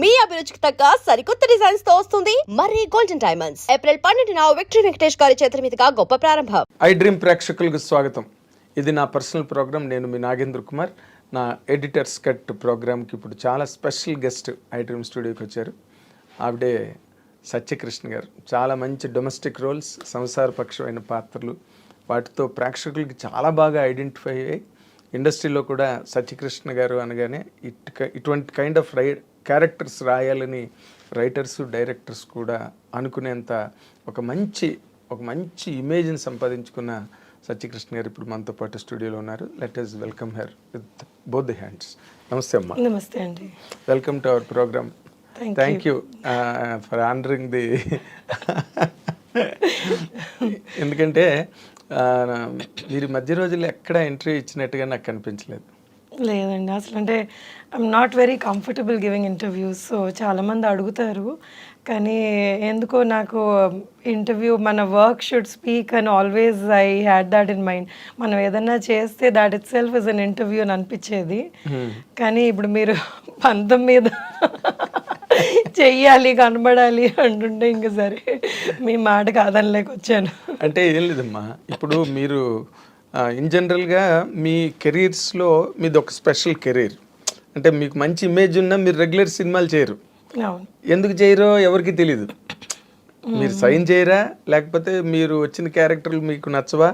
మీ అభిరుచికి తగ్గ సరికొత్త డిజైన్స్ తో వస్తుంది మరి గోల్డెన్ డైమండ్స్. ఏప్రిల్ 12న విక్టరీ వెంకటేష్ గారి చేతుల మీదుగా గొప్ప ప్రారంభం. ఐ డ్రీమ్ ప్రేక్షకులకు స్వాగతం. ఇది నా పర్సనల్ ప్రోగ్రామ్. నేను మీ నాగేంద్ర కుమార్. నా ఎడిటర్స్ కట్ ప్రోగ్రామ్కి ఇప్పుడు చాలా స్పెషల్ గెస్ట్ ఐ డ్రీమ్ స్టూడియోకి వచ్చారు. ఆవిడే సత్యకృష్ణ గారు. చాలా మంచి డొమెస్టిక్ రోల్స్, సంసారపక్షమైన పాత్రలు, వాటితో ప్రేక్షకులకి చాలా బాగా ఐడెంటిఫై అయ్యాయి. ఇండస్ట్రీలో కూడా సత్యకృష్ణ గారు అనగానే ఇటువంటి కైండ్ ఆఫ్ క్యారెక్టర్స్ రాయాలని రైటర్స్, డైరెక్టర్స్ కూడా అనుకునేంత ఒక మంచి ఇమేజ్ని సంపాదించుకున్న సత్యకృష్ణ గారు ఇప్పుడు మనతో పాటు స్టూడియోలో ఉన్నారు. Let us welcome her with both the hands. నమస్తే అమ్మా. నమస్తే అండి. Welcome to our programme. Thank you for honouring the ఎందుకంటే మీరు మధ్య రోజుల్లో ఎక్కడ ఎంట్రీ ఇచ్చినట్టుగా నాకు కనిపించలేదు. లేదండి, అసలు అంటే I'm not very comfortable giving interviews. So చాలామంది అడుగుతారు, కానీ ఎందుకో నాకు ఇంటర్వ్యూ మన వర్క్ షుడ్ స్పీక్ అని always I had that in mind. మనం ఏదన్నా చేస్తే that it self is an interview అని అనిపించేది. కానీ ఇప్పుడు మీరు పంతం మీద చెయ్యాలి, కనబడాలి అంటుంటే ఇంక సరే మీ మాట కాదనలేక వచ్చాను. అంటే ఏం లేదమ్మా, ఇప్పుడు మీరు ఇన్ జనరల్గా మీ కెరీర్స్లో మీది ఒక స్పెషల్ కెరీర్. అంటే మీకు మంచి ఇమేజ్ ఉన్నా మీరు రెగ్యులర్ సినిమాలు చేయరు. అవును. ఎందుకు చేయరో ఎవరికి తెలీదు. మీరు సైన్ చేయరా, లేకపోతే మీరు వచ్చిన క్యారెక్టర్లు మీకు నచ్చవా,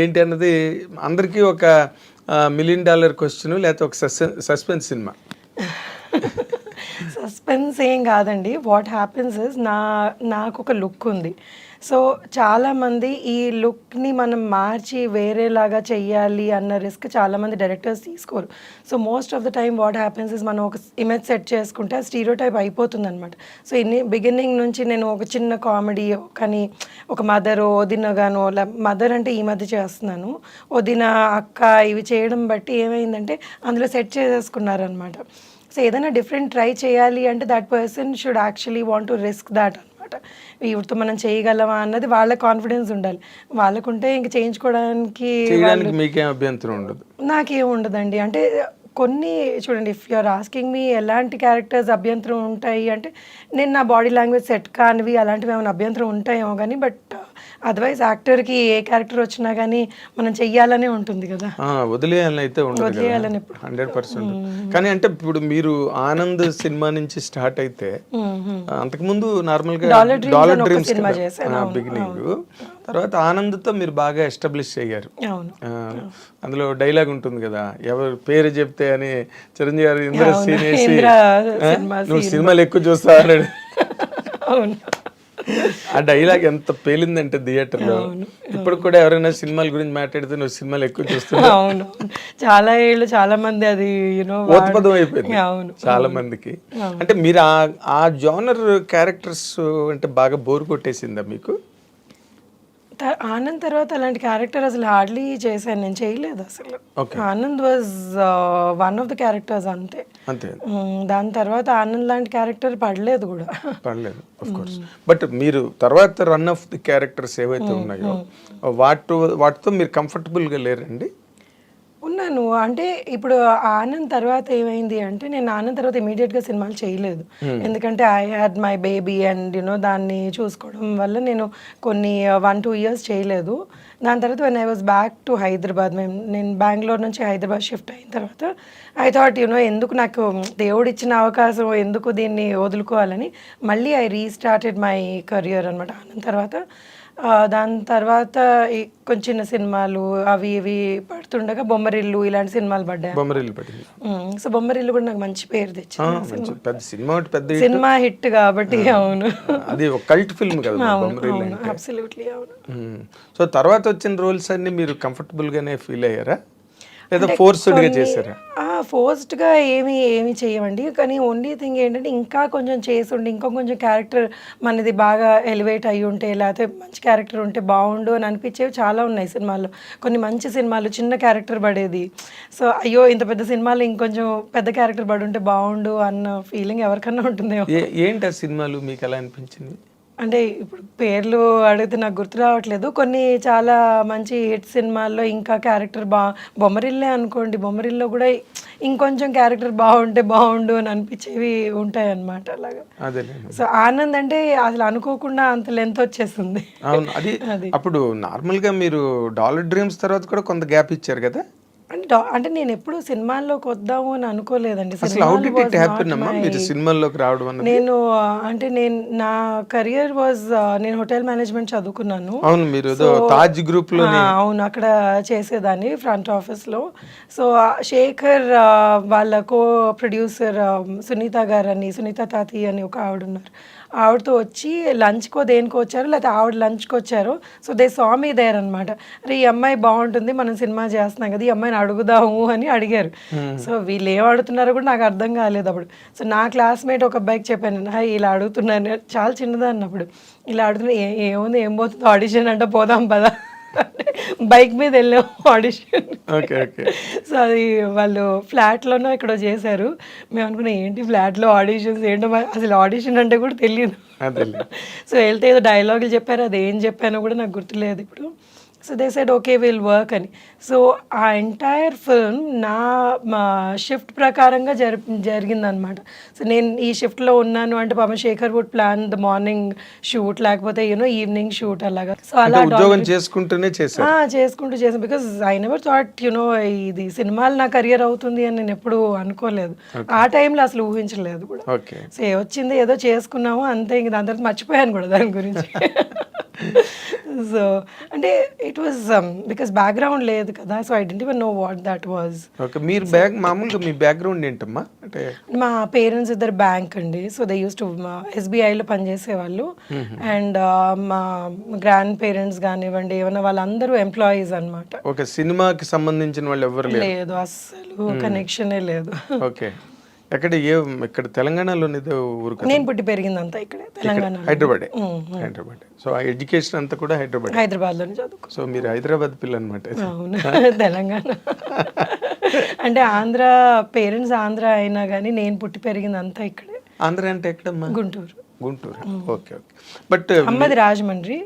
ఏంటి అన్నది అందరికీ ఒక $1 million క్వశ్చన్, లేకపోతే ఒక సస్పెన్స్ సినిమా. సస్పెన్స్ ఏం కాదండి. వాట్ హ్యాపెన్స్ ఇస్ నాకు ఒక లుక్ ఉంది. సో చాలామంది ఈ లుక్ని మనం మార్చి వేరేలాగా చెయ్యాలి అన్న రిస్క్ చాలామంది డైరెక్టర్స్ తీసుకోరు. So most of the time what happens is మనం ఒక ఇమేజ్ సెట్ చేసుకుంటే ఆ స్టీరియోటైప్ అయిపోతుంది అనమాట. సో బిగినింగ్ నుంచి నేను ఒక చిన్న కామెడీ, కానీ ఒక మదర్, వదినగాను, మదర్ అంటే ఈ మధ్య చేస్తున్నాను, వదిన, అక్క, ఇవి చేయడం బట్టి ఏమైందంటే అందులో సెట్ చేసేసుకున్నారనమాట. సో ఏదైనా డిఫరెంట్ ట్రై చేయాలి అంటే that person should actually want to risk that అనమాట. వీటితో మనం చేయగలమా అన్నది వాళ్ళ కాన్ఫిడెన్స్ ఉండాలి. వాళ్ళకుంటే ఇంక చేయించుకోవడానికి మీకేం అభ్యంతరం ఉండదు. నాకేం ఉండదండి. అంటే కొన్ని చూడండి, ఇఫ్ యూఆర్ ఆస్కింగ్ మీ ఎలాంటి క్యారెక్టర్స్ అభ్యంతరం ఉంటాయి అంటే, నేను నా బాడీ లాంగ్వేజ్ సెట్ కానివి అలాంటివి ఏమైనా అభ్యంతరం ఉంటాయేమో కానీ, బట్ అదర్వైజ్ యాక్టర్కి ఏ క్యారెక్టర్ వచ్చినా కానీ మనం చెయ్యాలనే ఉంటుంది కదా. వదిలేయాలని అయితే వదిలేయాలని 100%. కానీ అంటే ఇప్పుడు మీరు ఆనంద్ సినిమా నుంచి స్టార్ట్ అయితే, అంతకుముందు నార్మల్ గా డాలర్ డ్రీమ్స్ బిగినింగ్, తర్వాత ఆనంద్తో మీరు బాగా ఎస్టాబ్లిష్ అయ్యారు. అందులో డైలాగ్ ఉంటుంది కదా, ఎవరు పేరు చెప్తే అని చిరంజీవి గారు ఇంద్ర సీన్ వేసి నువ్వు సినిమాలు ఎక్కువ చూస్తావు అన్నాడు. ఆ డైలాగ్ ఎంత పేలిందంటే థియేటర్లో. ఇప్పుడు కూడా ఎవరైనా సినిమాల గురించి మాట్లాడితే నువ్వు సినిమాలు ఎక్కువ చూస్తున్నావు. అవును, చాలా ఏళ్ళు చాలా మంది అది ఓత్పదం అయిపోయింది చాలా మందికి. అంటే మీరు ఆ జోనర్ క్యారెక్టర్స్ అంటే బాగా బోర్ కొట్టేసిందా మీకు? ఆనంద్ తర్వాత అలాంటి క్యారెక్టర్ అసలు హార్డ్లీ చేశాను, నేను చేయలేదు అసలు. Anand was one of the characters అంతే. దాని తర్వాత ఆనంద్ లాంటి క్యారెక్టర్ పడలేదు కూడా. బట్ మీరు తర్వాత రన్ ఆఫ్ ది క్యారెక్టర్స్ ఏవైతే ఉన్నాయో వాటితో మీరు కంఫర్టబుల్గా లేరండి? ఉన్నాను. అంటే ఇప్పుడు ఆనంద్ తర్వాత ఏమైంది అంటే, నేను ఆనంద్ తర్వాత ఇమీడియట్గా సినిమాలు చేయలేదు. ఎందుకంటే I had my baby and దాన్ని చూసుకోవడం వల్ల నేను కొన్ని 1-2 years చేయలేదు. దాని తర్వాత when I was back to Hyderabad, నేను బెంగళూరు నుంచి హైదరాబాద్ షిఫ్ట్ అయిన తర్వాత ఐ థాట్ ఎందుకు నాకు దేవుడు ఇచ్చిన అవకాశం ఎందుకు దీన్ని వదులుకోవాలని మళ్ళీ ఐ రీస్టార్టెడ్ మై కెరియర్ అనమాట ఆనంద్ తర్వాత. దాని తర్వాత కొంచెం చిన్న సినిమాలు అవి ఇవి పడుతుండగా బొమ్మరిల్లు ఇలాంటి సినిమాలు పడ్డాయి. సో బొమ్మరిల్లు కూడా నాకు మంచి పేరు తెచ్చింది, సినిమా హిట్ కాబట్టి. అవును, అది ఒక కల్ట్ ఫిల్మ్ కదా. అబ్సల్యూట్లీ అవును. సో తర్వాత వచ్చిన రోల్స్ అన్ని మీరు కంఫర్టబుల్ గానే ఫీల్ అయ్యారా, లేదా ఫోర్స్డ్గా చేశారా? ఫోర్స్డ్గా ఏమి చేయమండి. కానీ ఓన్లీ థింగ్ ఏంటంటే, ఇంకా కొంచెం చేసి ఉండి ఇంకా కొంచెం క్యారెక్టర్ మనది బాగా ఎలివేట్ అయ్యి ఉంటే, లేకపోతే మంచి క్యారెక్టర్ ఉంటే బాగుండు అని అనిపించేవి చాలా ఉన్నాయి సినిమాల్లో. కొన్ని మంచి సినిమాలు చిన్న క్యారెక్టర్ పడేది. సో అయ్యో ఇంత పెద్ద సినిమాలో ఇంకొంచెం పెద్ద క్యారెక్టర్ పడి ఉంటే బాగుండు అన్న ఫీలింగ్ ఎవరికన్నా ఉంటుందేమో. ఏంటి ఆ సినిమాలు మీకు ఎలా అనిపించింది? అంటే ఇప్పుడు పేర్లు అడిగితే నాకు గుర్తు రావట్లేదు. కొన్ని చాలా మంచి హిట్ సినిమాల్లో ఇంకా క్యారెక్టర్ బొమ్మరిల్లే అనుకోండి. బొమ్మరిల్లో కూడా ఇంకొంచెం క్యారెక్టర్ బాగుంటే బాగుండు అని అనిపించేవి ఉంటాయన్నమాట అలాగా. అదేలేండి. సో ఆనంద్ అంటే అసలు అనుకోకుండా అంత లెంత్ వచ్చేసింది. అవును. అది అప్పుడు నార్మల్గా మీరు డాలర్ డ్రీమ్స్ తర్వాత కూడా కొంత గ్యాప్ ఇచ్చారు కదా. అంటే నేను ఎప్పుడు సినిమాల్లోకి వద్దాము అని అనుకోలేదండి. అసలు హౌ డిడ్ ఇట్ హ్యాపెన్ అమ్మా మీరు సినిమాల్లోకి రావడం అన్నది? నేను నా కెరియర్ వాజ్ నేను హోటల్ మేనేజ్మెంట్ చదువుకున్నాను. అవును, మీరు ఏదో తాజ్ గ్రూప్ లో. అవును, అక్కడ చేసేదాన్ని ఫ్రంట్ ఆఫీస్ లో. సో శేఖర్ వాళ్ళ కో ప్రొడ్యూసర్ సునీత గారు అని, సునీత తాతి అని ఒక ఆవిడ ఉన్నారు. ఆవిడతో వచ్చి లంచ్కో దేనికో వచ్చారు, లేకపోతే ఆవిడ లంచ్కి వచ్చారు. So they saw me there అనమాట. అరే ఈ అమ్మాయి బాగుంటుంది, మనం సినిమా చేస్తున్నాం కదా, ఈ అమ్మాయిని అడుగుదాము అని అడిగారు. సో వీళ్ళు ఏం అడుగుతున్నారో కూడా నాకు అర్థం కాలేదు అప్పుడు. సో నా క్లాస్మేట్ ఒక అబ్బాయికి చెప్పాను, ఇలా అడుగుతున్నాను, చాలా చిన్నదాన్ని అప్పుడు. ఇలా అడుగుతున్నా, ఏముంది ఏం పోతుంది ఆడిషన్ అంటే పోదాం పదా, బైక్ మీద వెళ్ళాం ఆడిషన్. సో అది వాళ్ళు ఫ్లాట్లోనో ఇక్కడ చేశారు. మేము అనుకున్నాం ఏంటి ఫ్లాట్లో ఆడిషన్స్ ఏంటో, అసలు ఆడిషన్ అంటే కూడా తెలియదు. సో వెళ్తే ఏదో డైలాగులు చెప్పారు, అది ఏం చెప్పానో కూడా నాకు గుర్తులేదు ఇప్పుడు. So they said okay will work అని. సో ఆ ఎంటైర్ ఫిల్మ్ మా షిఫ్ట్ ప్రకారంగా జరిగిందనమాట. సో నేను ఈ షిఫ్ట్లో ఉన్నాను అంటే పాపం Shekhar would plan the morning shoot, లేకపోతే ఈవినింగ్ షూట్ అలాగా. సో అలా చేసుకుంటూ చేసాను. బికాస్ ఐ నెవర్ థాట్ ఇది సినిమాలు నా కెరియర్ అవుతుంది అని నేను ఎప్పుడు అనుకోలేదు. ఆ టైంలో అసలు ఊహించలేదు కూడా. సో వచ్చింది ఏదో చేసుకున్నాము అంతే, ఇంక దాని తర్వాత మర్చిపోయాను కూడా దాని గురించి. సో అంటే ఇట్ వాజ్ బికాస్ బ్యాక్గ్రౌండ్ లేదు కదా, so I didn't even know what that was. మీరు మామూలుగా మీ బ్యాక్గ్రౌండ్ ఏంటమ్మా? అంటే మా పేరెంట్స్ ఇద్దరు బ్యాంక్ అండి. సో దే యూస్ టు ఎస్బీఐలో పనిచేసేవాళ్ళు. అండ్ మా గ్రాండ్ పేరెంట్స్ కానివ్వండి ఏమన్నా వాళ్ళందరూ ఎంప్లాయీస్ అనమాట. ఓకే, సినిమాకి సంబంధించిన వాళ్ళు ఎవరు లేదు, అస్సలు కనెక్షనే లేదు. ఓకే, ఇక్కడ తెలంగాణలో నేను పుట్టి పెరిగిందంతా ఇక్కడే తెలంగాణ, హైదరాబాద్. సో ఆ ఎడ్యుకేషన్ అంతా కూడా హైదరాబాద్ లోనే చదువుకో. సో మీరు హైదరాబాద్ పిల్ల అనమాట. అవును, తెలంగాణ అంటే ఆంధ్ర, పేరెంట్స్ ఆంధ్ర అయినా కానీ నేను పుట్టి పెరిగిందంతా ఇక్కడే. ఆంధ్ర అంటే ఎక్కడమ్మా? గుంటూరు. ఓకే. బట్ అమ్మది రాజమండ్రి,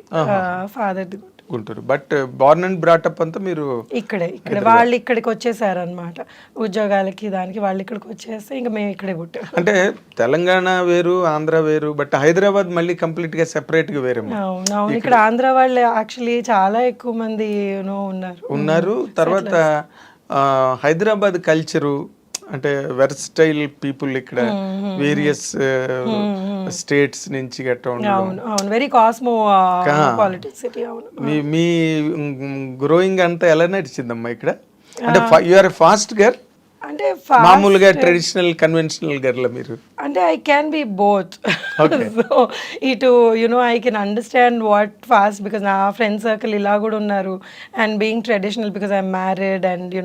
ఫాదర్ది Guntur. But born and brought up అంతా మీరు ఇక్కడే వాళ్ళు ఇక్కడికి వచ్చేసారు అనమాట ఉద్యోగాలకి, దానికి వాళ్ళు ఇక్కడికి వచ్చేస్తే ఇంకా మేము ఇక్కడే పుట్టాం. అంటే తెలంగాణ వేరు, ఆంధ్ర వేరు, బట్ హైదరాబాద్ మళ్ళీ కంప్లీట్ గా సెపరేట్ గా వేరే. అవును, ఇక్కడ ఆంధ్ర వాళ్ళు యాక్చువల్లీ చాలా ఎక్కువ మంది ఉన్నారు. తర్వాత హైదరాబాద్ కల్చరు అంటే వెర్స్టైల్ పీపుల్, ఇక్కడ వేరియస్ స్టేట్స్ నుంచి గట్రా ఉండడం, వెరీ కాస్మో పాలిటిక్స్ సిటీ. మీ గ్రోయింగ్ అంతా ఎలా నడిచిందమ్మా ఇక్కడ? అంటే యు ఆర్ ఫాస్ట్ గర్ల్ అంటే మామూలుగా ట్రెడిషనల్ కన్వెన్షనల్ గర్ల్ మీరు? అంటే I can be both. So ఇటు I can understand what fast, because నా ఫ్రెండ్ సర్కిల్ ఇలా కూడా ఉన్నారు. And being traditional because I'm married and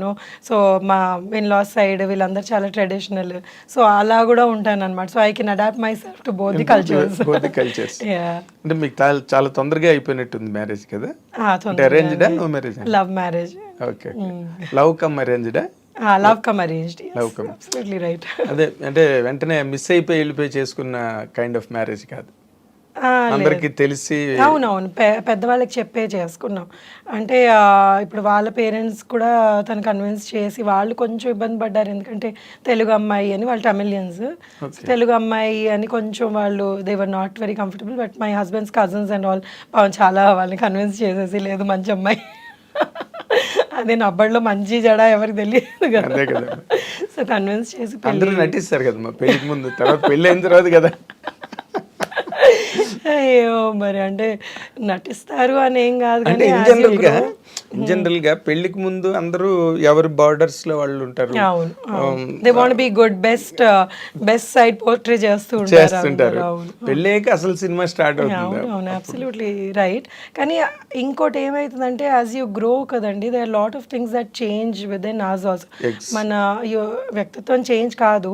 so మా ఇన్ లాస్ సైడ్ వీళ్ళందరూ చాలా ట్రెడిషనల్. సో అలా కూడా ఉంటాను అనమాట. So I can adapt myself to both the cultures. అంటే మీకు చాలా తొందరగా అయిపోయినట్టుంది మ్యారేజ్ కదా? అరేంజ్డా love marriage? Love marriage. Okay, love come అరేంజ్డా? Love come arranged. Absolutely right. అదే అంటే వెంటనే మిస్ అయిపోయి వెళ్ళిపోయి చేసుకున్న కైండ్ ఆఫ్ మ్యారేజ్ కాదు, అందరికి తెలిసి. అవునవును, పెద్దవాళ్ళకి చెప్పే చేసుకున్నాం. అంటే ఇప్పుడు వాళ్ళ పేరెంట్స్ కూడా తను కన్విన్స్ చేసి, వాళ్ళు కొంచెం ఇబ్బంది పడ్డారు. ఎందుకంటే తెలుగు అమ్మాయి అని, వాళ్ళు తమిళియన్స్, తెలుగు అమ్మాయి అని కొంచెం వాళ్ళు they were not very comfortable. But my husband's cousins and all చాలా వాళ్ళని కన్విన్స్ చేసేసి, లేదు మంచి అమ్మాయి, అదే నబ్బడిలో మంచి జడ ఎవరికి తెలియదు కదా, సో కన్విన్స్ చేసి నటిస్తారు కదా పెళ్లికి ముందు, తర్వాత పెళ్ళి అయిన తర్వాత కదా. అయ్యో మరి అంటే నటిస్తారు అని ఏం కాదు, అంటే ఇన్ జనరల్ గా పెళ్లికి ముందు అందరూ ఎవరి బార్డర్స్ లో వాళ్ళు ఉంటారు. They want be good, best side portray చేస్తుంటారు. పెళ్ళేక అసలు సినిమా స్టార్ట్ అవుతుంది. అవును, అబ్సల్యూట్లీ రైట్. కానీ ఇంకోటి ఏమైతుందంటే యాజ్ యూ గ్రో కదండి, there are lot of things that change with in us also. మన వ్యక్తిత్వం చేంజ్ కాదు,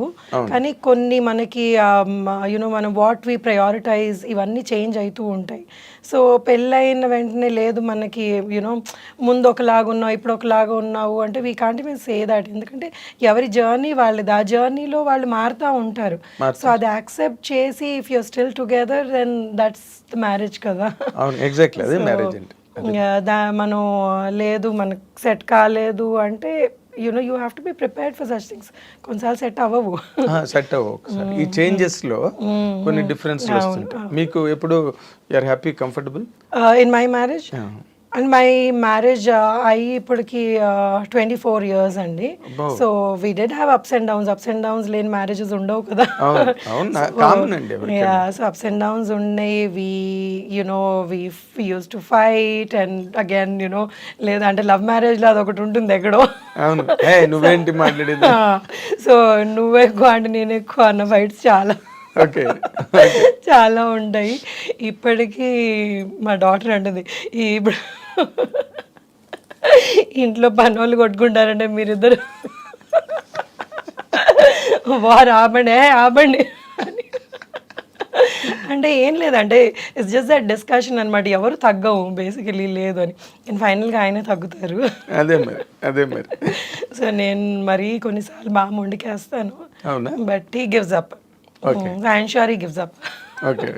కానీ కొన్ని మనకి మనం వాట్ వి ప్రయారిటైజ్ ఇవన్నీ అన్నీ చేంజ్ అవుతూ ఉంటాయి. సో పెళ్ళైన వెంటనే లేదు మనకి యూనో ముందు ఒకలాగా ఉన్నావు ఇప్పుడు ఒకలాగా ఉన్నావు అంటే we can't even say that. ఎందుకంటే ఎవరి జర్నీ వాళ్ళది, ఆ జర్నీలో వాళ్ళు మారుతూ ఉంటారు. సో అది యాక్సెప్ట్ చేసి if you're still together then that's the marriage కదా. అవును, ఎగ్జాక్ట్లీ అదే మ్యారేజ్ అంటే. మనం లేదు మనకు సెట్ కాలేదు అంటే you know you have to be prepared for such things. కొన్నిసార్లు సెట్ అవ్వవు. సెట్ అవ్వవు ఒకసారి. ఈ చేంజెస్ లో కొన్ని డిఫరెన్స్ వస్తుంటాయి. మీకు ఎప్పుడు you're happy, comfortable in my marriage? And my marriage అయ్యి ఇప్పటికి 24 years అండి. So we did have ups and downs లేని మ్యారేజెస్ ఉండవు కదా. సో అప్స్ అండ్ డౌన్స్ ఉన్నాయి. We used to fight and again లేదంటే లవ్ మ్యారేజ్ లో అదొకటి ఉంటుంది ఎక్కడో. నువ్వేంటి మాట్లాడేది, సో నువ్వు ఎక్కువ అంటే నేను ఎక్కువ అన్న ఫైట్స్ చాలా ఉంటాయి. ఇప్పటికీ మా డాటర్ అంటుంది ఇప్పుడు ఇంట్లో పనోళ్ళు కొట్టుకుంటారంటే మీరిద్దరు వారు ఆపండి అని. అంటే ఏం లేదంటే ఇట్స్ జస్ట్ దట్ డిస్కషన్ అనమాట. ఎవరు తగ్గవు బేసికలీ లేదు అని. నేను ఫైనల్గా ఆయనే తగ్గుతారు. అదే మరి. సో నేను మరీ కొన్నిసార్లు బాగా మొండికేస్తాను, but he gives up. I'm sure he gives up. Okay.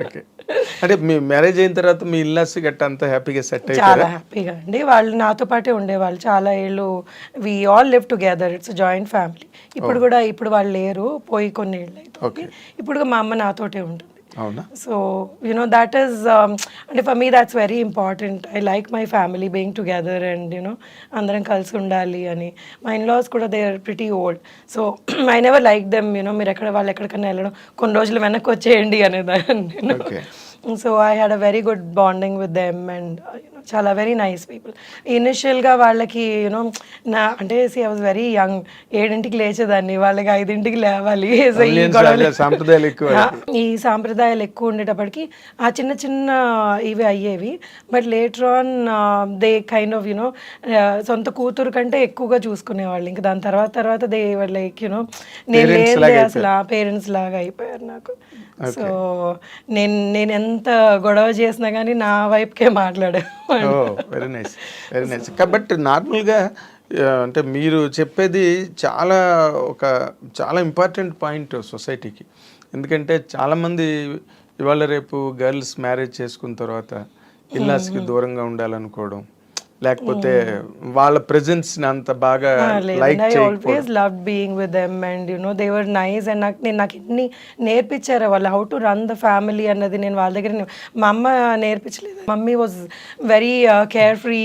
అంటే మీ మ్యారేజ్ అయిన తర్వాత మీ ఇల్లాస్ గట్ట అంతా హ్యాపీగా సెట్ అయ్యారా? చాలా హ్యాపీగా అండి. వాళ్ళు నాతో పాటే ఉండేవాళ్ళు చాలా ఏళ్ళు. We all live together, it's joint family. ఇప్పుడు వాళ్ళు లేరు, పోయి కొన్ని ఏళ్ళు అయితే. ఇప్పుడు మా అమ్మ నాతోటే ఉంటుంది. సో that is అంటే for me that's very important. I like my family being together and అందరం కలిసి ఉండాలి అని. మా ఇన్లాస్ కూడా they are pretty old. So I never like them మీరు వాళ్ళు ఎక్కడికన్నా వెళ్ళడం కొన్ని రోజులు వెనక్కి వచ్చేయండి అనేదాన్ని నేను. So I had a very good bonding with them and చాలా వెరీ నైస్ పీపుల్. ఇనిషియల్గా వాళ్ళకి అంటే ఐ వాజ్ వెరీ యంగ్. 7ంటికి లేచేదాన్ని, వాళ్ళకి 5ంటికి లేవాలి. సో ఈ సాంప్రదాయాలు ఎక్కువ ఉండేటప్పటికి ఆ చిన్న చిన్న ఇవి అయ్యేవి. But later on they kind of సొంత కూతురు కంటే ఎక్కువగా చూసుకునేవాళ్ళు. ఇంకా దాని తర్వాత దే లైక్ నేను లేదు అసలు ఆ పేరెంట్స్ లాగా అయిపోయారు నాకు. సో నేను ఎంత గొడవ చేసినా కానీ నా వైపుకే మాట్లాడాను. Very nice. బట్ నార్మల్గా అంటే మీరు చెప్పేది చాలా ఇంపార్టెంట్ పాయింట్ సొసైటీకి. ఎందుకంటే చాలామంది ఇవాళ రేపు గర్ల్స్ మ్యారేజ్ చేసుకున్న తర్వాత ఇల్లాస్కి దూరంగా ఉండాలనుకోవడం, లేకపోతే వాళ్ళ ప్రెజెన్స్ అంత బాగా లైక్ చేయకపోవడం. I always loved being with them and they were nice and నాకు ఎన్ని నేర్పించారు వాళ్ళు how to run the family అన్నది. నేను వాళ్ళ దగ్గర మా అమ్మ నేర్పించలేదు. Mummy was very carefree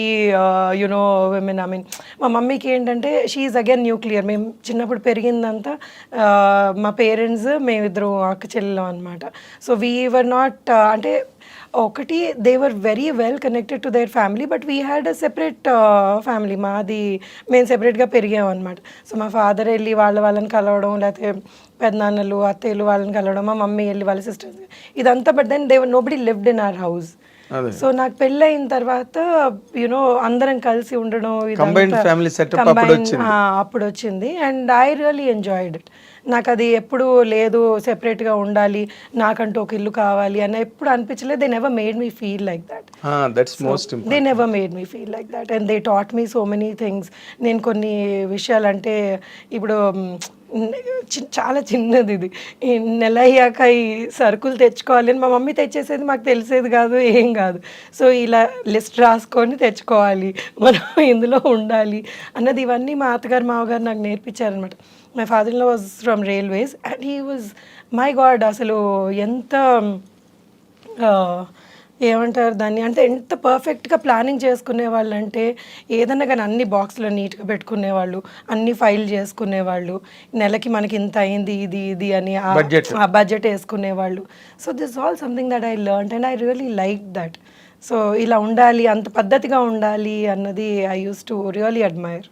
women. I mean మా మమ్మీకి ఏంటంటే షీఈస్ అగైన్ న్యూక్లియర్. మేము చిన్నప్పుడు పెరిగిందంతా మా పేరెంట్స్ మేమిద్దరు అక్క చెల్లెలం అనమాట. సో వీ వర్ నాట్ అంటే ఒకటి they were very well connected to their family, but we had a separate family. మేము సెపరేట్గా పెరిగాం అనమాట. సో మా ఫాదర్ వెళ్ళి వాళ్ళని కలవడం, లేకపోతే పెద్దనాన్నలు అత్తయ్యలు వాళ్ళని కలవడం, మా మమ్మీ వెళ్ళి వాళ్ళ సిస్టర్స్, ఇదంతా. But then they nobody lived in our house. So నాకు పెళ్ళయిన తర్వాత అందరం కలిసి ఉండడం అప్పుడు వచ్చింది. And I really enjoyed it. నాకు అది ఎప్పుడు లేదు సెపరేట్గా ఉండాలి, నాకంటూ ఒక ఇల్లు కావాలి అని ఎప్పుడు అనిపించలేదు. They never made me feel like that. They never made me feel like that and they taught me so many things. నేను కొన్ని విషయాలు అంటే ఇప్పుడు చాలా చిన్నది ఇది, ఈ నెల అయ్యాక ఈ సరుకులు తెచ్చుకోవాలి అని మా మమ్మీ తెచ్చేసేది, మాకు తెలిసేది కాదు, ఏం కాదు. సో ఇలా లిస్ట్ రాసుకొని తెచ్చుకోవాలి, మనం ఇందులో ఉండాలి అన్నది ఇవన్నీ మా అత్తగారు మామగారు నాకు నేర్పించారనమాట. My father in law was from railways and he was my god అసలు ఎంత ఏమంటారు దాన్ని అంటే ఎంత పర్ఫెక్ట్గా ప్లానింగ్ చేసుకునేవాళ్ళు అంటే ఏదన్నా కానీ అన్ని బాక్స్లో నీట్గా పెట్టుకునేవాళ్ళు, అన్ని ఫైల్ చేసుకునేవాళ్ళు, నెలకి మనకి ఇంత అయింది ఇది అని ఆ బడ్జెట్ వేసుకునేవాళ్ళు. So this all something that I learned and I really like that. So ఇలా ఉండాలి, అంత పద్ధతిగా ఉండాలి అన్నది I use to really admire.